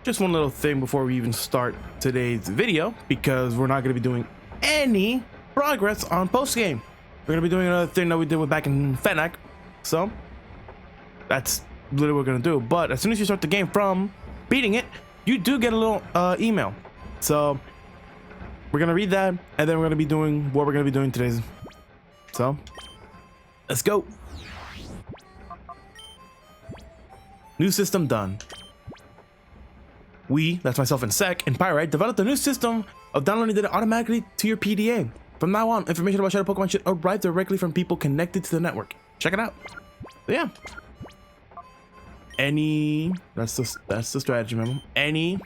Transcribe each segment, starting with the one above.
just one little thing before we even start today's video, because we're not going to be doing any progress on post game. We're going to be doing another thing that we did with back in Fennec. So that's literally what we're going to do. But as soon as you start the game from beating it, you do get a little email. So we're going to read that, and then we're going to be doing what we're going to be doing today. So let's go. New system done. We, that's myself and Sec and Pyrite, developed a new system of downloading data automatically to your PDA. From now on, information about Shadow Pokemon should arrive directly from people connected to the network. Check it out. So yeah. That's the strategy, man. Any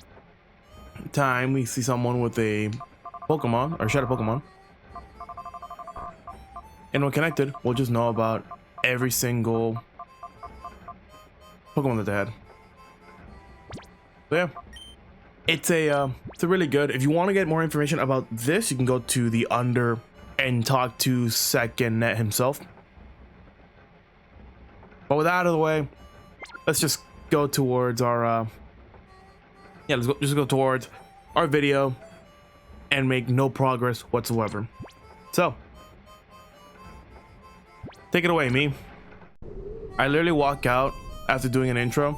time we see someone with a Pokemon or Shadow Pokemon, and we're connected, we'll just know about every single Pokemon that they had. So yeah. It's a really good. If you want to get more information about this, you can go to the under and talk to Second Net himself. But with that out of the way, let's just go towards our let's go towards our video and make no progress whatsoever. So take it away, me. I literally walk out after doing an intro,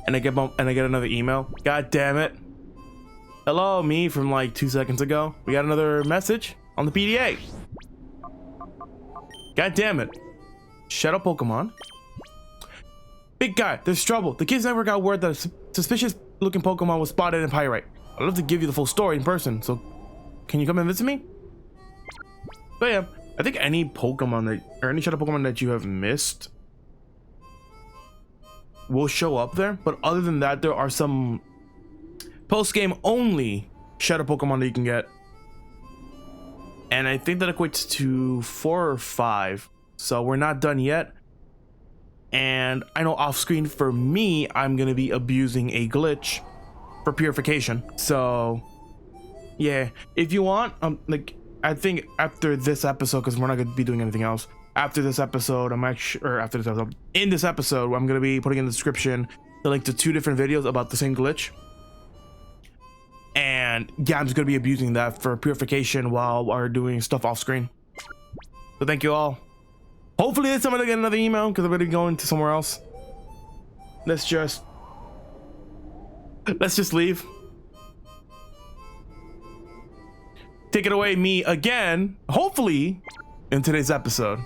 and I get another email. God damn it. Hello, me from like 2 seconds ago. We got another message on the PDA. God damn it. Shadow Pokemon. Big guy, there's trouble. The kids never got word that a suspicious looking Pokemon was spotted in Pyrite. I'd love to give you the full story in person, so can you come and visit me? But yeah, I think any Pokemon or any Shadow Pokemon that you have missed will show up there. But other than that, there are some post-game only Shadow Pokemon that you can get, and I think that equates to 4 or 5. So we're not done yet. And I know off screen for me, I'm gonna be abusing a glitch for purification. So yeah, if you want, I think after this episode, because we're not gonna be doing anything else after this episode, in this episode, I'm gonna be putting in the description the link to 2 different videos about the same glitch. And yeah, I'm just gonna be abusing that for purification while we're doing stuff off screen. So thank you all. Hopefully this time I'm gonna get another email, because I'm gonna be going to somewhere else. Let's just leave. Take it away, me again. Hopefully in today's episode.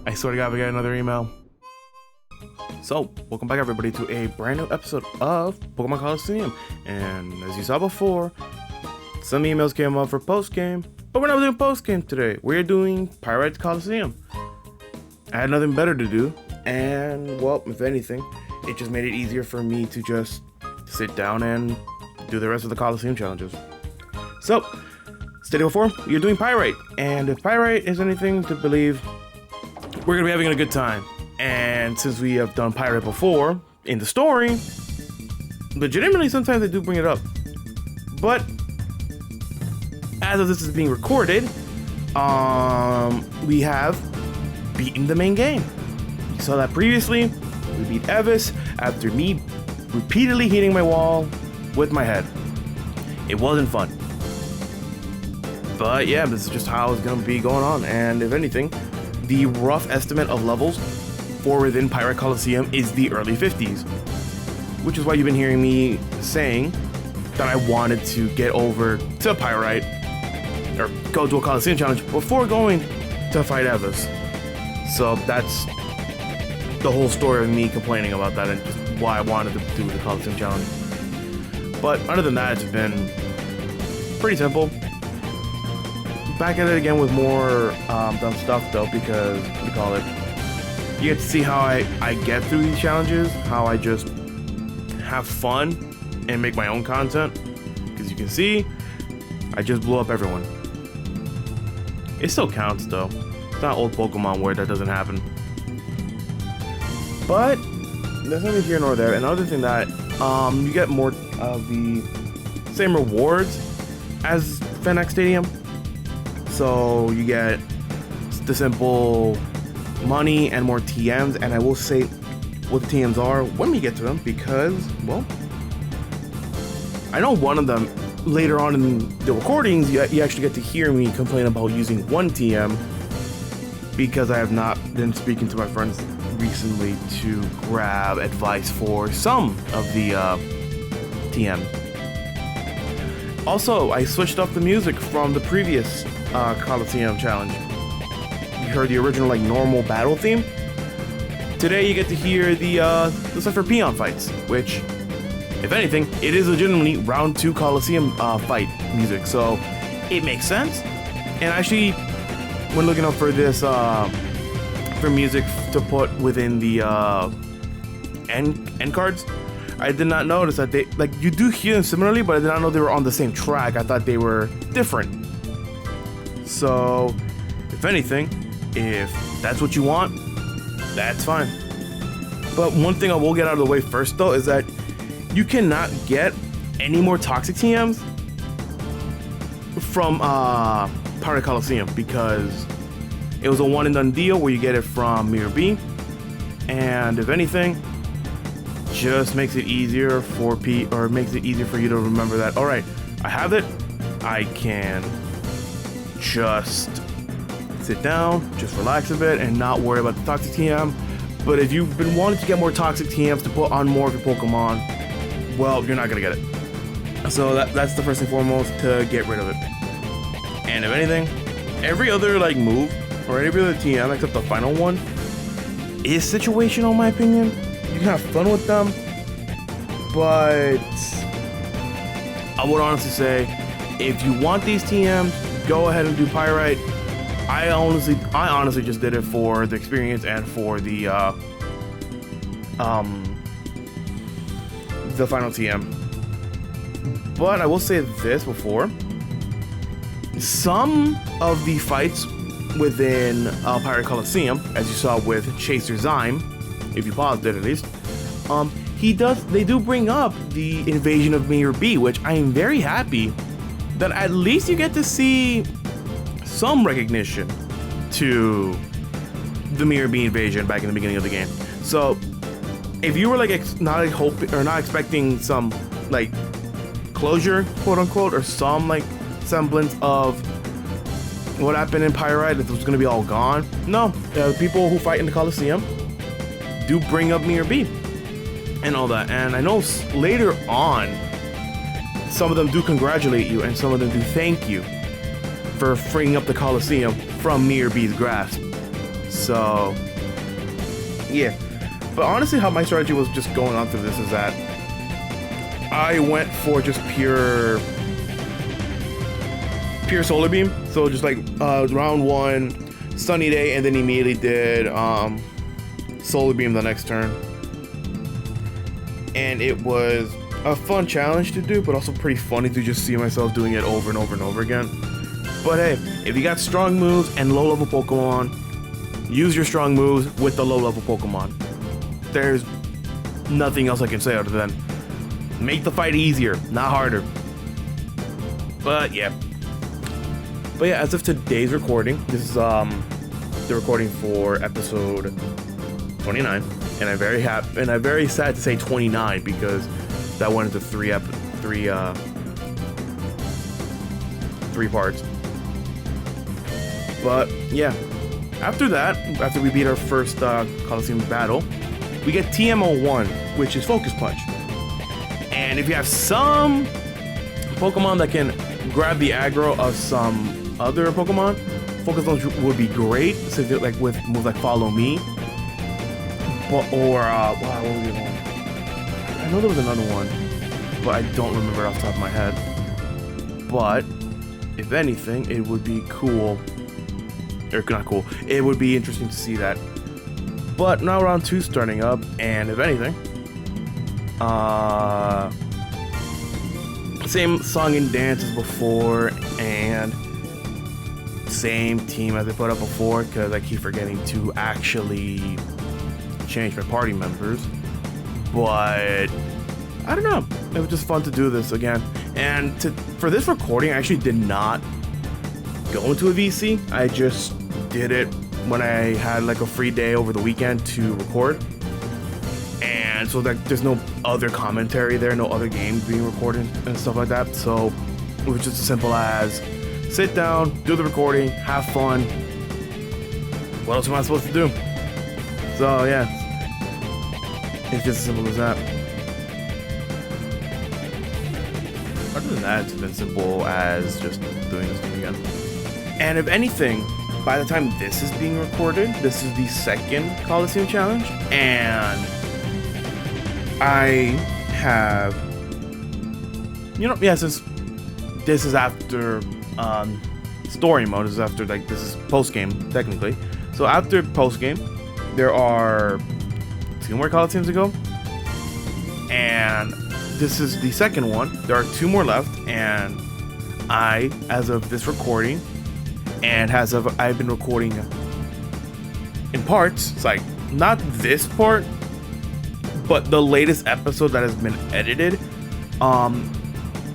I swear to God, we got another email. So, welcome back everybody to a brand new episode of Pokemon Colosseum. And as you saw before, some emails came up for post-game, but we're not doing post-game today. We're doing Pyrite Colosseum. I had nothing better to do, and well, if anything, it just made it easier for me to just sit down and do the rest of the Colosseum challenges. So, stated before, you're doing Pyrite, and if Pyrite is anything to believe, we're gonna be having a good time. And since we have done Pyrite before in the story, legitimately sometimes they do bring it up. But as of this is being recorded, we have beaten the main game. You saw that previously. We beat Evis after me repeatedly hitting my wall with my head. It wasn't fun. But yeah, this is just how it's gonna be going on. And if anything, the rough estimate of levels for within Pyrite Colosseum is the early 50s, which is why you've been hearing me saying that I wanted to get over to Pyrite or go to a Colosseum challenge before going to fight Evis. So that's the whole story of me complaining about that and just why I wanted to do the Colosseum challenge. But other than that, it's been pretty simple. Back at it again with more dumb stuff though, because what do you call it? You get to see how I get through these challenges, how I just have fun and make my own content. Because you can see, I just blew up everyone. It still counts though. It's not old Pokemon where that doesn't happen. But that's neither here nor there. Another thing that you get more of the same rewards as Fennec Stadium. So you get the simple money and more TMs, and I will say what the TMs are when we get to them, because well, I know one of them, later on in the recordings, you actually get to hear me complain about using one TM because I have not been speaking to my friends recently to grab advice for some of the TMs. Also, I switched up the music from the previous Colosseum challenge. You heard the original like normal battle theme. Today you get to hear the Cipher Peon fights, which, if anything, it is legitimately round 2 Colosseum fight music, so it makes sense. And actually, when looking up for this for music to put within the end cards, I did not notice that they, like, you do hear them similarly, but I did not know they were on the same track. I thought they were different. So, if anything, if that's what you want, that's fine. But one thing I will get out of the way first, though, is that you cannot get any more toxic TMs from Pirate Colosseum because it was a one and done deal where you get it from Mirror B, and if anything, just makes it easier for makes it easier for you to remember that, all right, I have it, I can just sit down, just relax a bit, and not worry about the toxic TM. But if you've been wanting to get more toxic TMs to put on more of your Pokemon, well, you're not gonna get it. So that's the first and foremost, to get rid of it. And if anything, every other like move or every other TM except the final one is situational in my opinion. You can have fun with them, but I would honestly say if you want these TMs, go ahead and do Pyrite. I honestly just did it for the experience and for the final TM. But I will say this before. Some of the fights within Pirate Colosseum, as you saw with Chaser Zyme, if you paused it at least, they do bring up the invasion of Mirror B, which I am very happy that at least you get to see some recognition to the Mirror B invasion back in the beginning of the game. So if you were like not expecting some like closure, quote unquote, or some like semblance of what happened in Pyrite, if it was going to be all gone, no, people who fight in the Colosseum do bring up Mirror B and all that. And I know later on some of them do congratulate you and some of them do thank you for freeing up the Colosseum from Mirror B's grasp. So yeah, but honestly how my strategy was just going on through this is that I went for just pure Solar Beam. So just like round 1 Sunny Day, and then immediately did Solar Beam the next turn. And it was a fun challenge to do, but also pretty funny to just see myself doing it over and over and over again. But hey, if you got strong moves and low level Pokemon, use your strong moves with the low level Pokemon. There's nothing else I can say other than make the fight easier, not harder. But yeah, as of today's recording, this is the recording for episode 29, and I'm very happy, and I'm very sad to say 29 because that went into three parts. But yeah, after we beat our first Colosseum battle, we get TM01, which is Focus Punch. And if you have some Pokemon that can grab the aggro of some other Pokemon, Focus Punch would be great. So like with moves like Follow Me, what was the other one? I know there was another one, but I don't remember off the top of my head. But if anything, it would be cool. Or not cool. It would be interesting to see that. But now round 2 starting up, and if anything, same song and dance as before, and same team as I put up before, because I keep forgetting to actually change my party members. But I don't know, it was just fun to do this again. And for this recording, I actually did not go into a VC. I just did it when I had like a free day over the weekend to record. And so that there's no other commentary there, no other games being recorded and stuff like that. So it was just as simple as sit down, do the recording, have fun. What else am I supposed to do? So yeah, it's just as simple as that. Other than that, it's been simple as just doing this thing again. And if anything, by the time this is being recorded, this is the second Colosseum challenge, and I have, since this is after story mode, this is after, like, this is post game technically. So after post game, there are 2 more Colosseums to go, and this is the second one. There are 2 more left, and I, as of this recording, and I've been recording in parts. It's like not this part, but the latest episode that has been edited.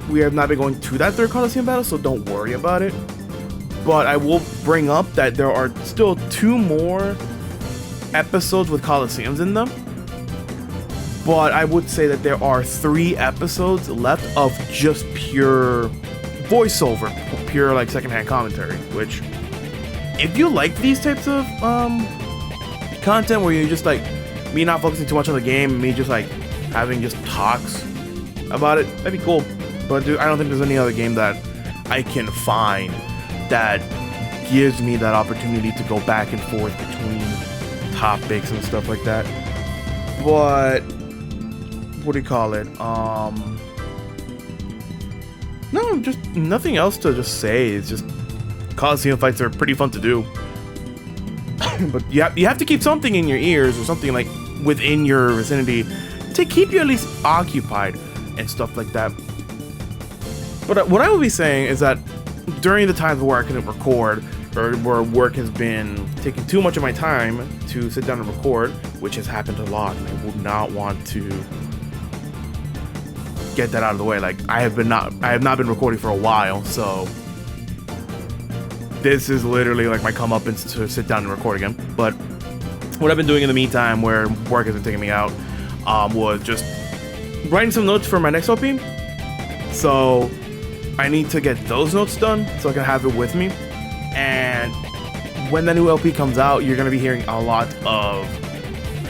We have not been going to that 3rd Colosseum battle, so don't worry about it. But I will bring up that there are still 2 more episodes with Colosseums in them. But I would say that there are 3 episodes left of just pure voiceover, pure like secondhand commentary. Which, if you like these types of content where you're just like me not focusing too much on the game, and me just like having just talks about it, that'd be cool. But dude, I don't think there's any other game that I can find that gives me that opportunity to go back and forth between topics and stuff like that. But what do you call it? No, just nothing else to just say. It's just Colosseum fights are pretty fun to do. But you have to keep something in your ears or something like within your vicinity to keep you at least occupied and stuff like that. But what I will be saying is that during the times where I couldn't record, or where work has been taking too much of my time to sit down and record, which has happened a lot, and I would not want to get that out of the way. Like, I have not been recording for a while, so this is literally like my comeuppance to sit down and record again. But what I've been doing in the meantime, where work has been taking me out, was just writing some notes for my next LP. So I need to get those notes done so I can have it with me. And when the new LP comes out, you're going to be hearing a lot of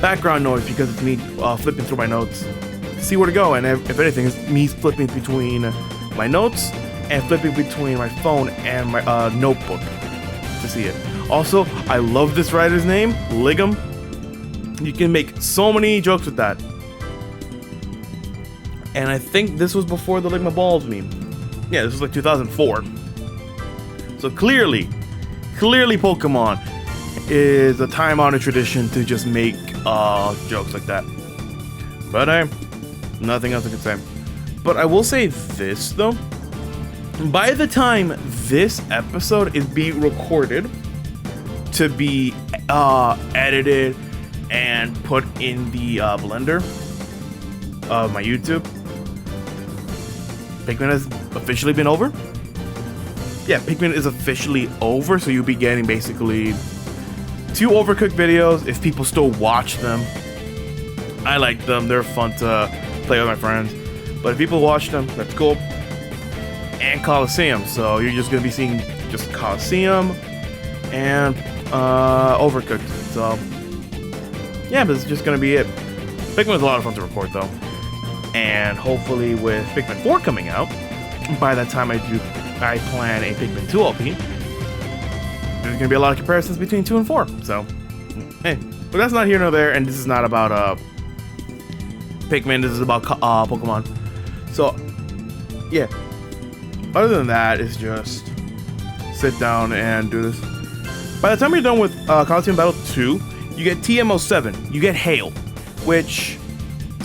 background noise because it's me flipping through my notes to see where to go. And if anything, it's me flipping between my notes and flipping between my phone and my notebook to see it. Also, I love this writer's name, Ligum. You can make so many jokes with that. And I think this was before the Ligma Balls meme. Yeah, this was like 2004. So clearly Pokemon is a time-honored tradition to just make jokes like that. But nothing else I can say. But I will say this though. By the time this episode is being recorded to be edited and put in the blender of my YouTube, Pikmin has officially been over. Yeah, Pikmin is officially over, so you'll be getting basically 2 Overcooked videos if people still watch them. I like them, they're fun to play with my friends. But if people watch them, that's cool. And Colosseum, so you're just gonna be seeing just Colosseum and Overcooked. So yeah, but it's just gonna be it. Pikmin is a lot of fun to record though. And hopefully with Pikmin 4 coming out, by that time I plan a Pikmin 2 LP, there's going to be a lot of comparisons between 2 and 4. So, hey. But that's not here nor there, and this is not about Pikmin, this is about Pokemon. So, yeah. Other than that, it's just sit down and do this. By the time you're done with Colosseum Battle 2, you get TMO7. You get Hail, which...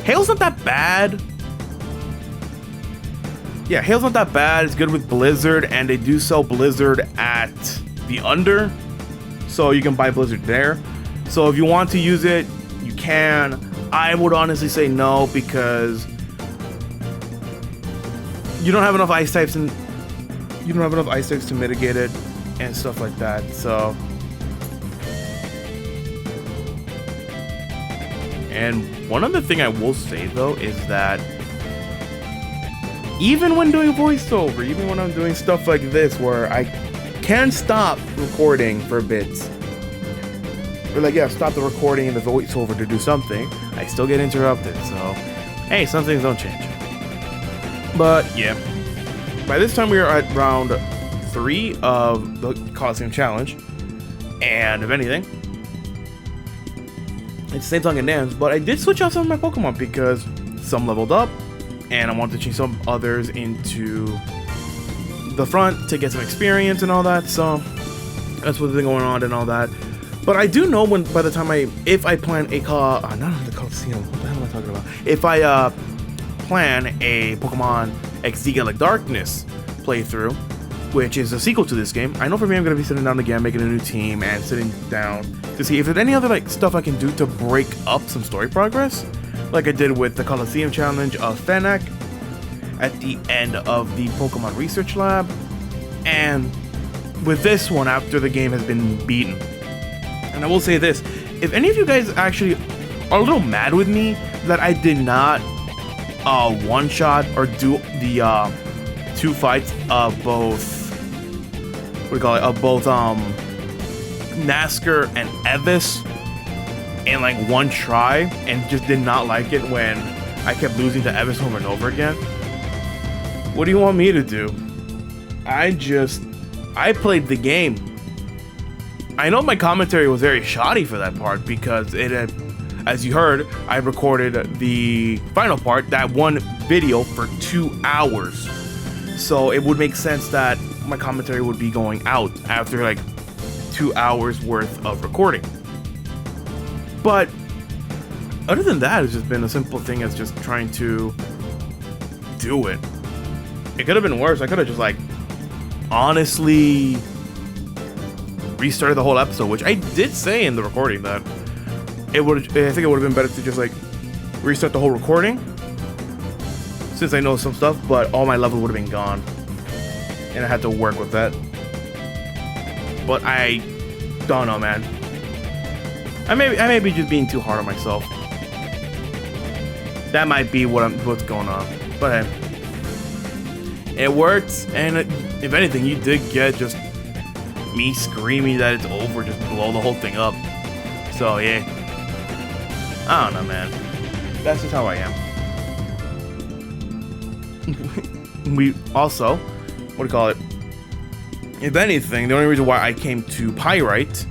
Hail's not that bad. Yeah, Hail's not that bad. It's good with Blizzard, and they do sell Blizzard at the Under, so you can buy Blizzard there. So if you want to use it, you can. I would honestly say no, because you don't have enough ice types, and you don't have enough ice types to mitigate it and stuff like that. So And one other thing I will say though is that even when doing voiceover, even when I'm doing stuff like this where I can stop recording for bits, or like, yeah, stop the recording and the voiceover to do something, I still get interrupted. So, hey, some things don't change. But yeah, by this time we are at round 3 of the Colosseum challenge, and if anything, it's the same song and dance, but I did switch out some of my Pokemon because some leveled up, and I wanted to change some others into the front to get some experience and all that. So that's what's been going on and all that. But I do know when, by the time if I plan a not the Colosseum, what the hell am I talking about? If I plan a Pokemon XD Galactic Darkness playthrough, which is a sequel to this game, I know for me I'm going to be sitting down again, making a new team, and sitting down to see if there's any other like stuff I can do to break up some story progress, like I did with the Colosseum challenge of Fennec at the end of the Pokemon Research Lab, and with this one after the game has been beaten. And I will say this, if any of you guys actually are a little mad with me that I did not one-shot or do the 2 fights of both, Nasker and Evis in like one try, and just did not like it when I kept losing to Evis over and over again, what do you want me to do? I played the game. I know my commentary was very shoddy for that part because it had, as you heard, I recorded the final part, that one video, for 2 hours. So it would make sense that my commentary would be going out after like 2 hours worth of recording. But other than that, it's just been a simple thing as just trying to do it. It could have been worse. I could have just like honestly restarted the whole episode, which I did say in the recording that I think it would have been better to just like restart the whole recording, since I know some stuff, but all my level would have been gone, and I had to work with that. But I don't know, man. I may be just being too hard on myself. That might be what's going on. But hey, it worked, and if anything, you did get just me screaming that it's over, just blow the whole thing up. So yeah, I don't know, man. That's just how I am. We also, if anything, the only reason why I came to Pyrite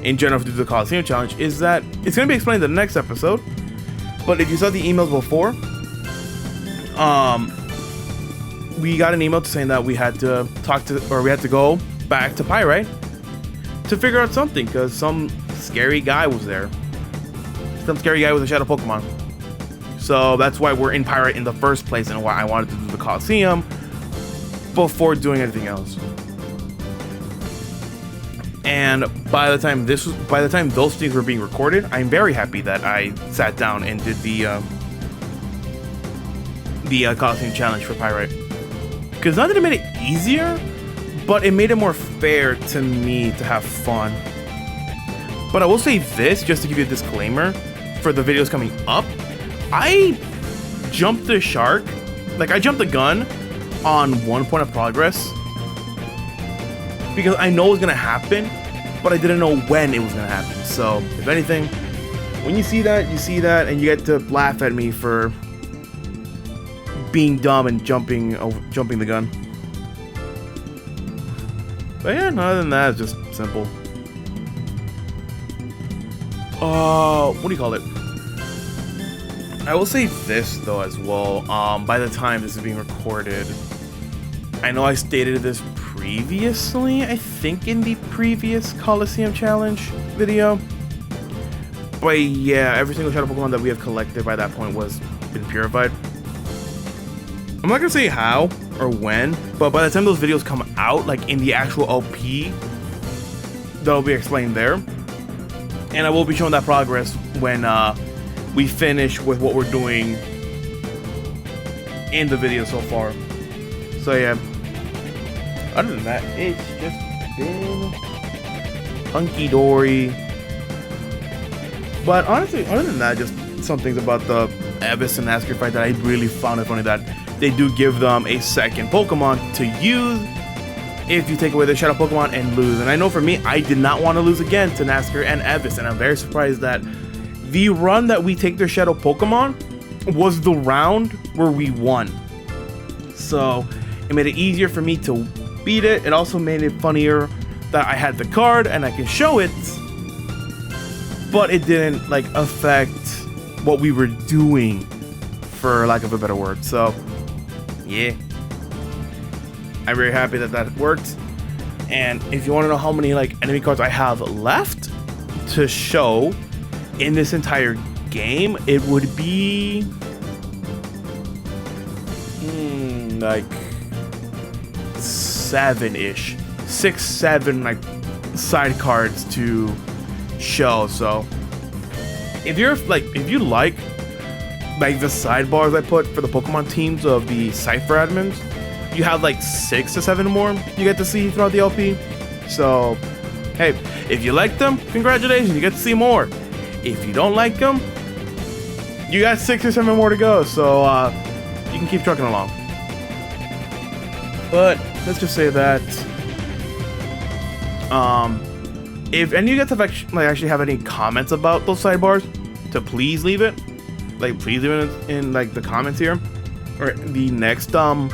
in general to do the Colosseum challenge is that it's going to be explained in the next episode. But if you saw the emails before, we got an email saying that we had to go back to Pyrite to figure out something, because some scary guy was there. Some scary guy with a shadow Pokemon. So that's why we're in Pyrite in the first place, and why I wanted to do the Colosseum before doing anything else. And by the time those things were being recorded, I'm very happy that I sat down and did the Colosseum challenge for Pyrite. Because not that it made it easier, but it made it more fair to me to have fun. But I will say this, just to give you a disclaimer, for the videos coming up, I jumped the shark, like I jumped the gun on one point of progress, because I know it was gonna happen, but I didn't know when it was gonna happen. So if anything, when you see that, and you get to laugh at me for being dumb and jumping the gun. But yeah, other than that, it's just simple. What do you call it? I will say this though as well. By the time this is being recorded, I know I stated this previously, I think in the previous Colosseum challenge video. But yeah, every single shadow Pokemon that we have collected by that point was been purified. I'm not gonna say how or when, but by the time those videos come out, like in the actual LP, that'll be explained there. And I will be showing that progress when we finish with what we're doing in the video so far. So yeah, other than that, it's just been hunky-dory. But honestly, other than that, just some things about the Evis and Nasker fight that I really found it funny, that they do give them a second Pokemon to use if you take away the Shadow Pokemon and lose. And I know for me, I did not want to lose again to Nasker and Evis, and I'm very surprised that the run that we take their Shadow Pokemon was the round where we won. So it made it easier for me to beat it. It also made it funnier that I had the card and I can show it, but it didn't like affect what we were doing, for lack of a better word. So yeah, I'm very happy that that worked. And if you want to know how many like enemy cards I have left to show in this entire game, it would be like 7-ish, 6-7 like side cards to show. So if you like the sidebars I put for the Pokemon teams of the Cipher admins, you have like 6 to 7 more you get to see throughout the LP. So hey, if you like them, congratulations, you get to see more. If you don't like them, you got 6 or 7 more to go. So you can keep trucking along. But let's just say that if any of you guys have actually have any comments about those sidebars, to please leave it. Please leave it in like the comments here, or the next time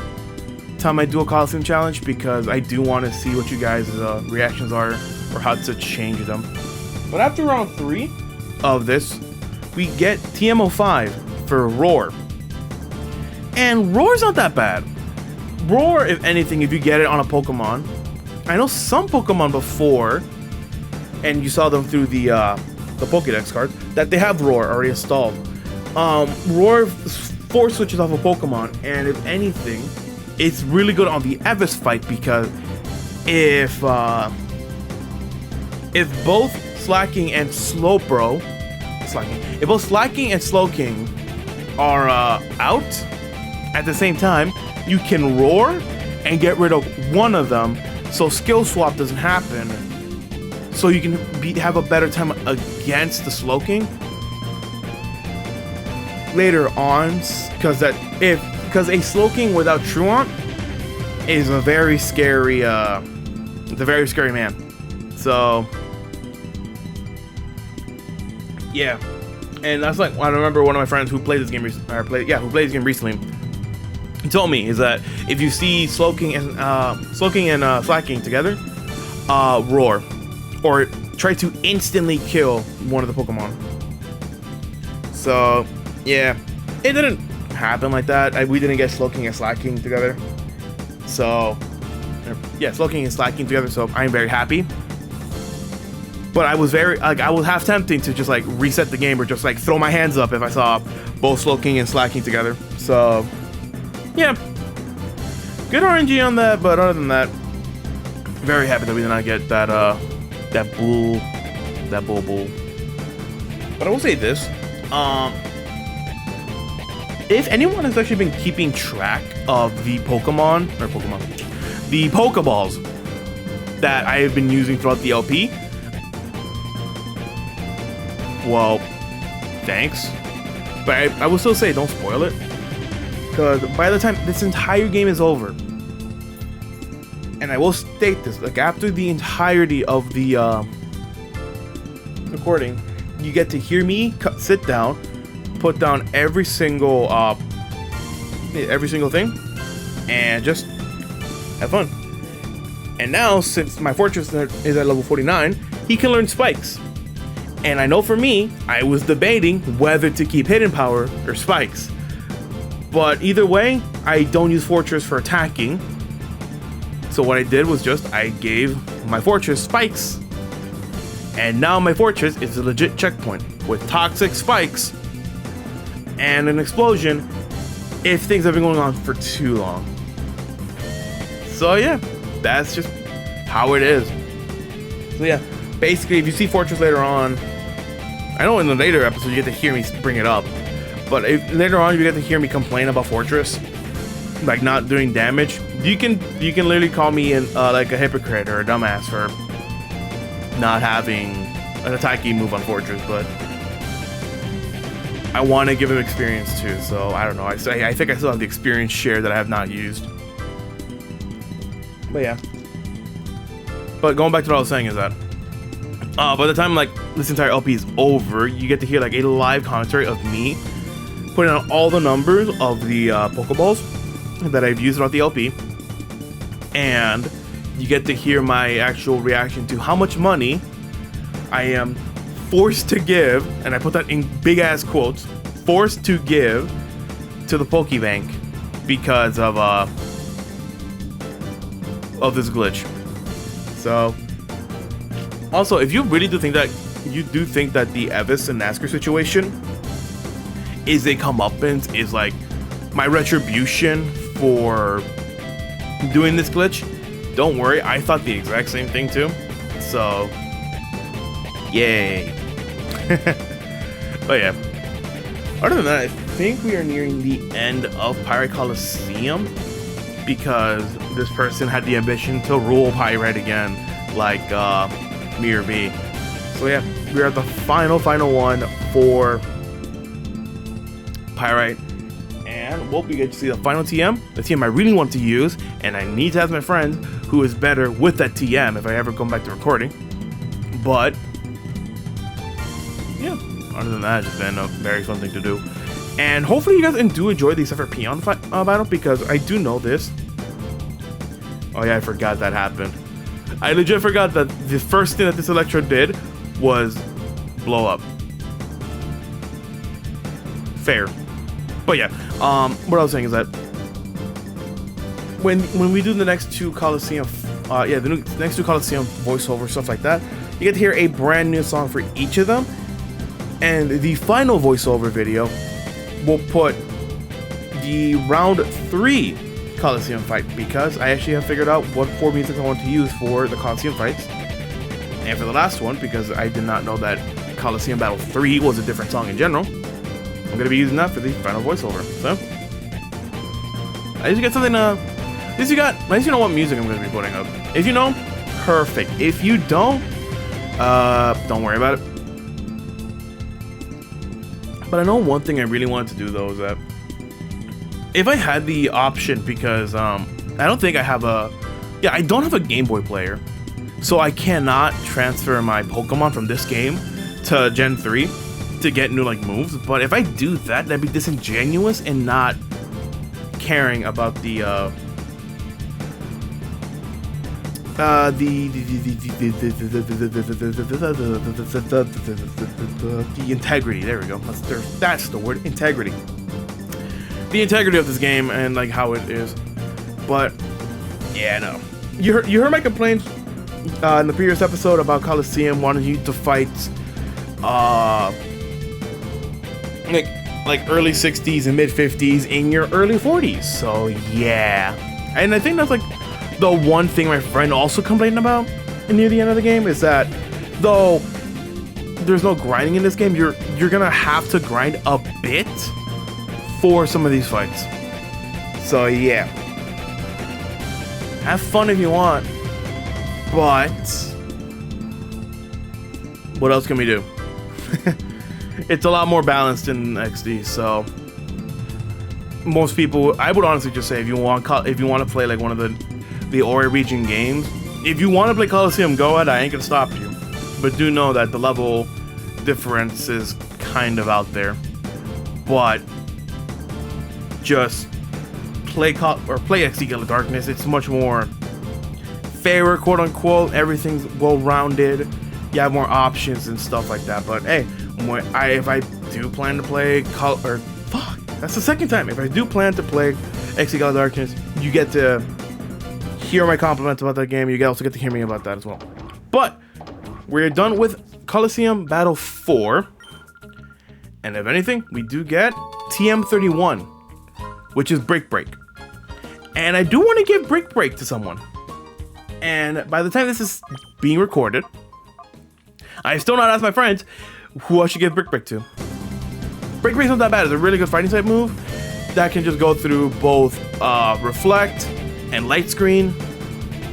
I do a Colosseum challenge, because I do want to see what you guys' reactions are, or how to change them. But after round 3 of this, we get TM05 for Roar, and Roar's not that bad. Roar, if anything, if you get it on a Pokemon, I know some Pokemon before, and you saw them through the Pokédex cards, that they have Roar already installed. Roar force switches off a Pokemon, and if anything, it's really good on the Evis fight, because if both Slacking and Slowking are out at the same time, you can Roar and get rid of one of them, so skill swap doesn't happen. So you can have a better time against the Slowking later on, because a Slowking without Truant is a very scary, man. So yeah, and that's like, I remember one of my friends who played this game recently. He told me is that if you see Slowking and Slacking together, Roar, or try to instantly kill one of the Pokemon. So yeah, it didn't happen like that. We didn't get Slowking and Slacking together. So yeah, Slowking and Slacking together. So I'm very happy. But I was I was half tempting to just like reset the game, or just like throw my hands up if I saw both Slowking and Slacking together. So yeah, good RNG on that. But other than that, very happy that we did not get that bull. But I will say this: if anyone has actually been keeping track of the the Pokeballs that I have been using throughout the LP, well, thanks. But I will still say, don't spoil it, because by the time this entire game is over, and I will state this, like after the entirety of the recording, you get to hear me sit down, put down every single thing, and just have fun. And now, since my fortress is at level 49, he can learn spikes. And I know for me, I was debating whether to keep hidden power or spikes. But either way, I don't use fortress for attacking. So what I did was I gave my fortress spikes. And now my fortress is a legit checkpoint with toxic spikes and an explosion if things have been going on for too long. So yeah, that's just how it is. So yeah, basically if you see fortress later on, I know in the later episode you get to hear me bring it up, but if later on you get to hear me complain about fortress, like not doing damage, you can literally call me like a hypocrite or a dumbass for not having an attacking move on fortress. But I want to give him experience too. So I don't know. I think I still have the experience share that I have not used. But yeah. But going back to what I was saying is that by the time like this entire LP is over, you get to hear like a live commentary of me putting out all the numbers of the Pokeballs that I've used throughout the LP, and you get to hear my actual reaction to how much money I am forced to give, and I put that in big ass quotes, forced to give to the Pokebank because of this glitch. So also, if you really do think that the Evis and Nasker situation is a comeuppance, is like my retribution for doing this glitch, don't worry, I thought the exact same thing too. So yay. But yeah, other than that, I think we are nearing the end of Pirate Colosseum, because this person had the ambition to rule Pirate again, like me or B. So yeah, we are at the final one for Pyrite, and we'll be good to see the final TM, the TM I really want to use, and I need to ask my friend who is better with that TM if I ever come back to recording. But yeah, other than that, it's just been a very fun thing to do, and hopefully you guys do enjoy the Cipher Peon battle, because I do know this. Oh yeah, I forgot that happened. I legit forgot that the first thing that this Electro did was blow up. Fair. But yeah, what I was saying is that when we do the next two Colosseum, the next two Colosseum voiceover, stuff like that, you get to hear a brand new song for each of them, and the final voiceover video will put the round 3 Colosseum fight, because I actually have figured out what 4 music I want to use for the Colosseum fights, and for the last one, because I did not know that Colosseum Battle 3 was a different song in general, I'm gonna be using that for the final voiceover. So at least you get something at least you know what music I'm gonna be putting up. If you know, perfect. If you don't worry about it. But I know one thing I really wanted to do though is that if I had the option, because I don't think I have I don't have a Game Boy player, so I cannot transfer my Pokemon from this game to Gen 3 to get new like moves. But if I do that, that'd be disingenuous and not caring about the integrity. There we go. That's the word, integrity. The integrity of this game and like how it is. But yeah, no. You heard my complaints in the previous episode about Colosseum wanting you to fight like early 60s and mid 50s in your early 40s. So yeah. And I think that's like the one thing my friend also complained about near the end of the game, is that though there's no grinding in this game, you're gonna have to grind a bit for some of these fights. So yeah, have fun if you want, but what else can we do? It's a lot more balanced in XD. So most people, I would honestly just say, if you want to play like one of the Ori region games, if you want to play Colosseum, go ahead. I ain't gonna stop you, but do know that the level difference is kind of out there. But just play XD Gale of Darkness. It's much more fairer, quote unquote. Everything's well rounded. You have more options and stuff like that. But hey, if I do plan to play that's the second time. If I do plan to play XD Gale of Darkness, you get to hear my compliments about that game. You also get to hear me about that as well. But we're done with Colosseum Battle 4. And if anything, we do get TM31, which is Break Break. And I do want to give Break Break to someone. And by the time this is being recorded, I still not asked my friends who I should give Break Break to. Break Break's not that bad. It's a really good fighting type move that can just go through both Reflect and Light Screen.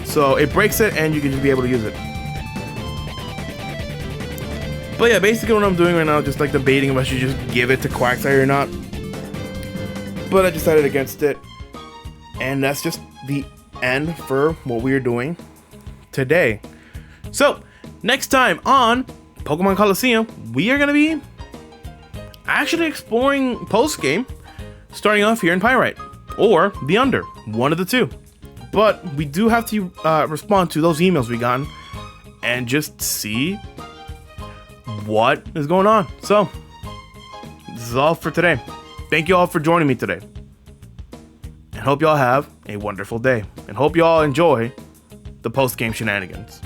So it breaks it and you can just be able to use it. But yeah, basically what I'm doing right now is just like debating if I should just give it to Quagsire or not. But I decided against it. And that's just the end for what we are doing today. So, next time on Pokemon Colosseum, we are going to be actually exploring post-game, starting off here in Pyrite, or the Under, one of the two. But we do have to respond to those emails we got and just see what is going on. So, this is all for today. Thank you all for joining me today. And hope y'all have a wonderful day. And hope y'all enjoy the post-game shenanigans.